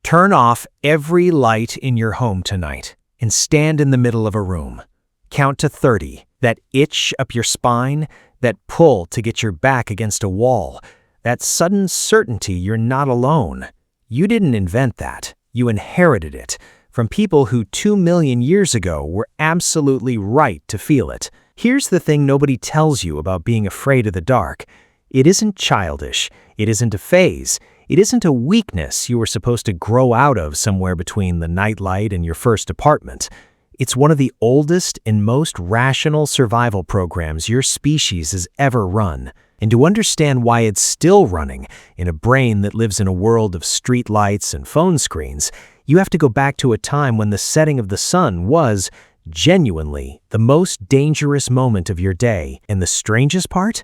Turn off every light in your home tonight and stand in the middle of a room. Count to 30. That itch up your spine, that pull to get your back against a wall, that sudden certainty you're not alone. You didn't invent that. You inherited it from people who 2 million years ago were absolutely right to feel it. Here's the thing nobody tells you about being afraid of the dark. It isn't childish. It isn't a phase. It isn't a weakness you were supposed to grow out of somewhere between the nightlight and your first apartment. It's one of the oldest and most rational survival programs your species has ever run. And to understand why it's still running in a brain that lives in a world of street lights and phone screens, you have to go back to a time when the setting of the sun was, genuinely, the most dangerous moment of your day. And the strangest part?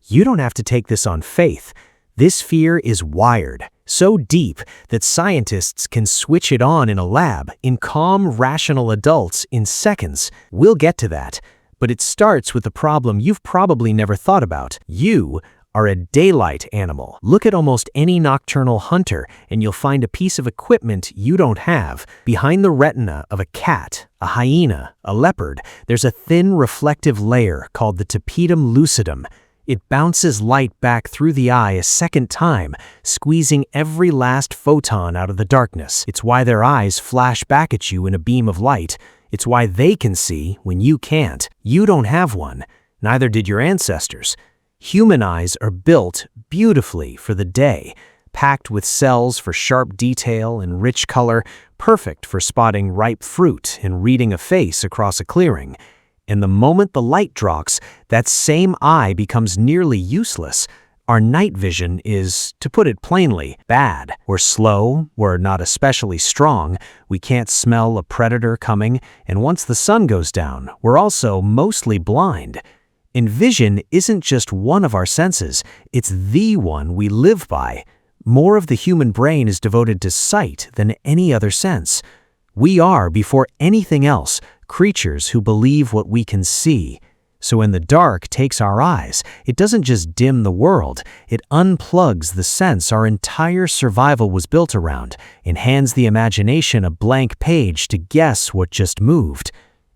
You don't have to take this on faith. This fear is wired, so deep that scientists can switch it on in a lab, in calm, rational adults, in seconds. We'll get to that. But it starts with a problem you've probably never thought about. You are a daylight animal. Look at almost any nocturnal hunter, and you'll find a piece of equipment you don't have. Behind the retina of a cat, a hyena, a leopard, there's a thin reflective layer called the tapetum lucidum. It bounces light back through the eye a second time, squeezing every last photon out of the darkness. It's why their eyes flash back at you in a beam of light. It's why they can see when you can't. You don't have one. Neither did your ancestors. Human eyes are built beautifully for the day, packed with cells for sharp detail and rich color, perfect for spotting ripe fruit and reading a face across a clearing. And the moment the light drops, that same eye becomes nearly useless. Our night vision is, to put it plainly, bad. We're slow, we're not especially strong, we can't smell a predator coming, and once the sun goes down, we're also mostly blind. And vision isn't just one of our senses, it's the one we live by. More of the human brain is devoted to sight than any other sense. We are, before anything else, creatures who believe what we can see. So when the dark takes our eyes, it doesn't just dim the world, it unplugs the sense our entire survival was built around and hands the imagination a blank page to guess what just moved.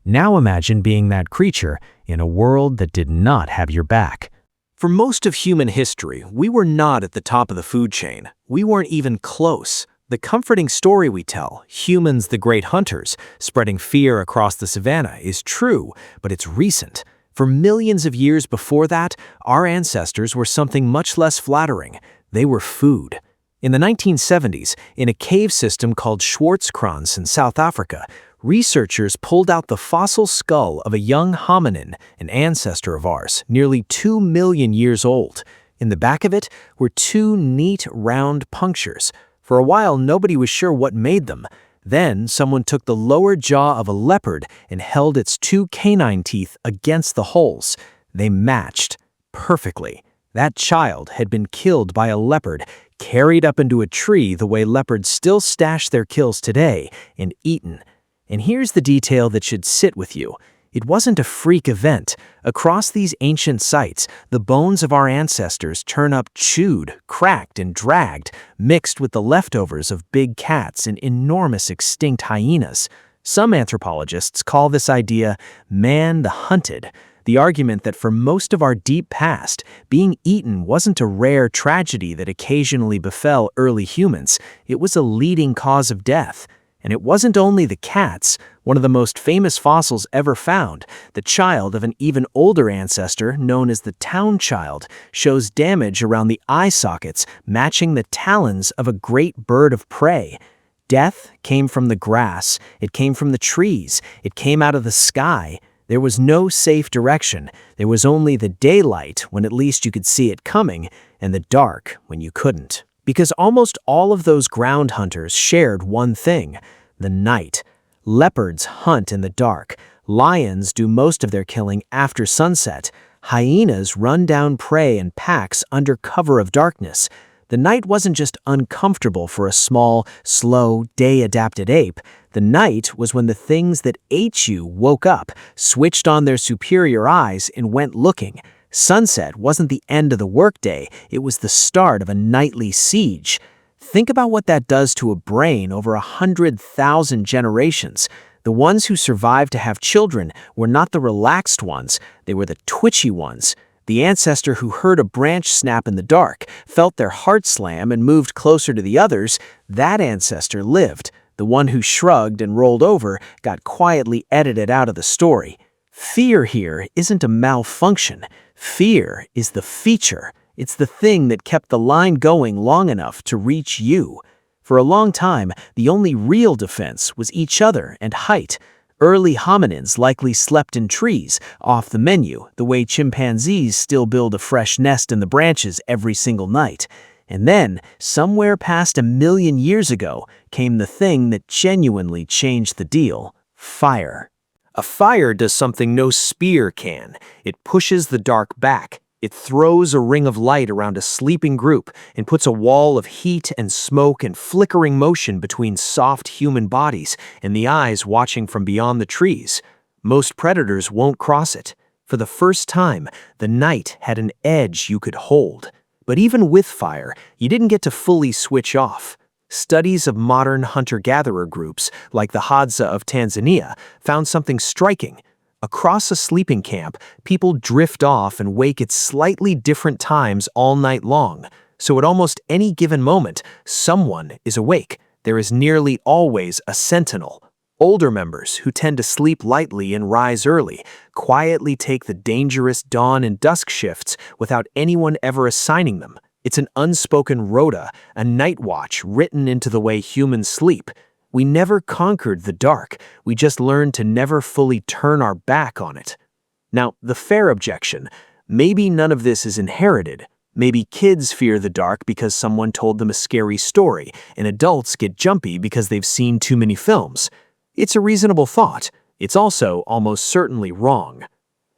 Now imagine being that creature in a world that did not have your back. For most of human history, we were not at the top of the food chain. We weren't even close. The comforting story we tell, humans the great hunters, spreading fear across the savannah, is true, but it's recent. For millions of years before that, our ancestors were something much less flattering. They were food. In the 1970s, in a cave system called Schwarzkranz in South Africa, researchers pulled out the fossil skull of a young hominin, an ancestor of ours, nearly 2 million years old. In the back of it were 2 neat, round punctures. For a while, nobody was sure what made them. Then, someone took the lower jaw of a leopard and held its 2 canine teeth against the holes. They matched perfectly. That child had been killed by a leopard, carried up into a tree the way leopards still stash their kills today, and eaten. And here's the detail that should sit with you. It wasn't a freak event. Across these ancient sites, the bones of our ancestors turn up chewed, cracked, and dragged, mixed with the leftovers of big cats and enormous extinct hyenas. Some anthropologists call this idea man the hunted, the argument that for most of our deep past, being eaten wasn't a rare tragedy that occasionally befell early humans. It was a leading cause of death. And it wasn't only the cats. One of the most famous fossils ever found, the child of an even older ancestor known as the town child, shows damage around the eye sockets matching the talons of a great bird of prey. Death came from the grass, it came from the trees, it came out of the sky. There was no safe direction. There was only the daylight when at least you could see it coming, and the dark when you couldn't. Because almost all of those ground hunters shared one thing: the night. Leopards hunt in the dark. Lions do most of their killing after sunset. Hyenas run down prey in packs under cover of darkness. The night wasn't just uncomfortable for a small, slow, day-adapted ape. The night was when the things that ate you woke up, switched on their superior eyes, and went looking. Sunset wasn't the end of the workday, it was the start of a nightly siege. Think about what that does to a brain over 100,000 generations. The ones who survived to have children were not the relaxed ones, they were the twitchy ones. The ancestor who heard a branch snap in the dark, felt their heart slam and moved closer to the others, that ancestor lived. The one who shrugged and rolled over got quietly edited out of the story. Fear here isn't a malfunction. Fear is the feature. It's the thing that kept the line going long enough to reach you. For a long time, the only real defense was each other and height. Early hominins likely slept in trees, off the menu, the way chimpanzees still build a fresh nest in the branches every single night. And then, somewhere past 1,000,000 years ago, came the thing that genuinely changed the deal: fire. A fire does something no spear can. It pushes the dark back. It throws a ring of light around a sleeping group and puts a wall of heat and smoke and flickering motion between soft human bodies and the eyes watching from beyond the trees. Most predators won't cross it. For the first time, the night had an edge you could hold. But even with fire, you didn't get to fully switch off. Studies of modern hunter-gatherer groups, like the Hadza of Tanzania, found something striking. Across a sleeping camp, people drift off and wake at slightly different times all night long. So at almost any given moment, someone is awake. There is nearly always a sentinel. Older members, who tend to sleep lightly and rise early, quietly take the dangerous dawn and dusk shifts without anyone ever assigning them. It's an unspoken rota, a night watch written into the way humans sleep. We never conquered the dark, we just learned to never fully turn our back on it. Now, the fair objection: maybe none of this is inherited. Maybe kids fear the dark because someone told them a scary story, and adults get jumpy because they've seen too many films. It's a reasonable thought. It's also almost certainly wrong.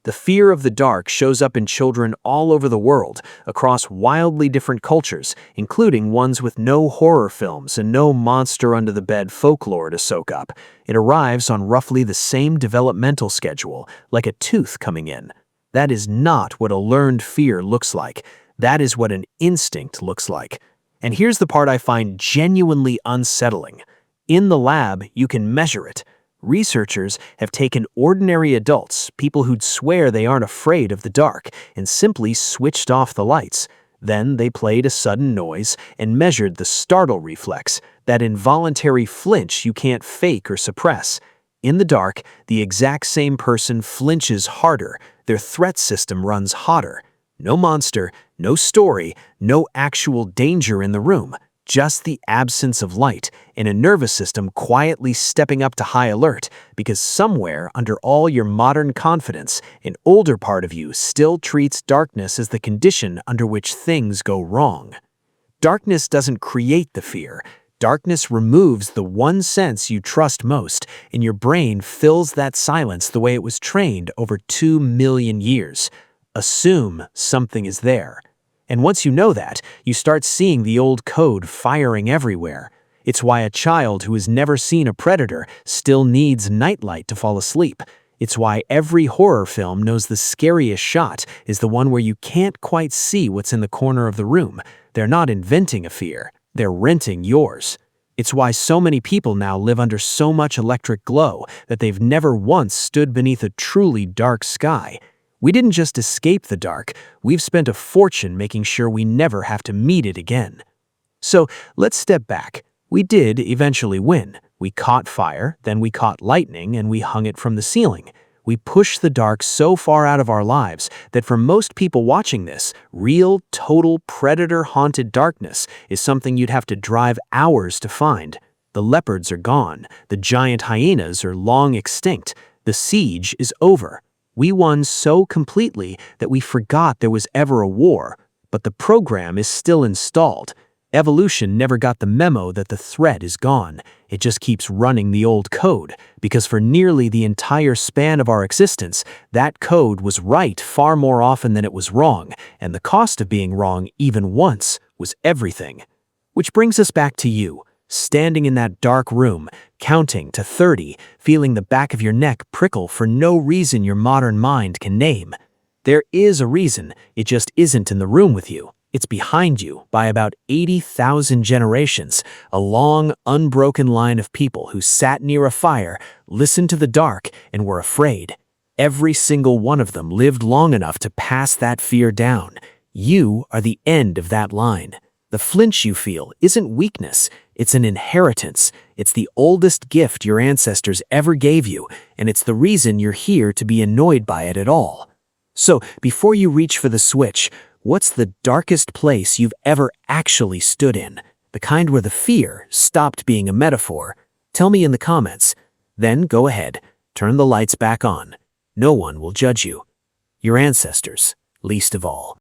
The fear of the dark shows up in children all over the world, across wildly different cultures, including ones with no horror films and no monster-under-the-bed folklore to soak up. It arrives on roughly the same developmental schedule, like a tooth coming in. That is not what a learned fear looks like. That is what an instinct looks like. And here's the part I find genuinely unsettling. In the lab, you can measure it. Researchers have taken ordinary adults, people who'd swear they aren't afraid of the dark, and simply switched off the lights. Then they played a sudden noise and measured the startle reflex, that involuntary flinch you can't fake or suppress. In the dark, the exact same person flinches harder, their threat system runs hotter. No monster, no story, no actual danger in the room. Just the absence of light and a nervous system quietly stepping up to high alert, because somewhere under all your modern confidence, an older part of you still treats darkness as the condition under which things go wrong. Darkness doesn't create the fear. Darkness removes the one sense you trust most, and your brain fills that silence the way it was trained over 2,000,000 years. Assume something is there. And once you know that, you start seeing the old code firing everywhere. It's why a child who has never seen a predator still needs nightlight to fall asleep. It's why every horror film knows the scariest shot is the one where you can't quite see what's in the corner of the room. They're not inventing a fear, they're renting yours. It's why so many people now live under so much electric glow that they've never once stood beneath a truly dark sky. We didn't just escape the dark, we've spent a fortune making sure we never have to meet it again. So let's step back. We did eventually win. We caught fire, then we caught lightning, and we hung it from the ceiling. We pushed the dark so far out of our lives that for most people watching this, real, total, predator-haunted darkness is something you'd have to drive hours to find. The leopards are gone. The giant hyenas are long extinct. The siege is over. We won so completely that we forgot there was ever a war, but the program is still installed. Evolution never got the memo that the threat is gone. It just keeps running the old code, because for nearly the entire span of our existence, that code was right far more often than it was wrong, and the cost of being wrong even once was everything. Which brings us back to you, standing in that dark room, counting to 30, feeling the back of your neck prickle for no reason your modern mind can name. There is a reason, it just isn't in the room with you. It's behind you by about 80,000 generations, a long, unbroken line of people who sat near a fire, listened to the dark, and were afraid. Every single one of them lived long enough to pass that fear down. You are the end of that line. The flinch you feel isn't weakness, it's an inheritance. It's the oldest gift your ancestors ever gave you, and it's the reason you're here to be annoyed by it at all. So, before you reach for the switch, what's the darkest place you've ever actually stood in? The kind where the fear stopped being a metaphor? Tell me in the comments. Then go ahead, turn the lights back on. No one will judge you. Your ancestors, least of all.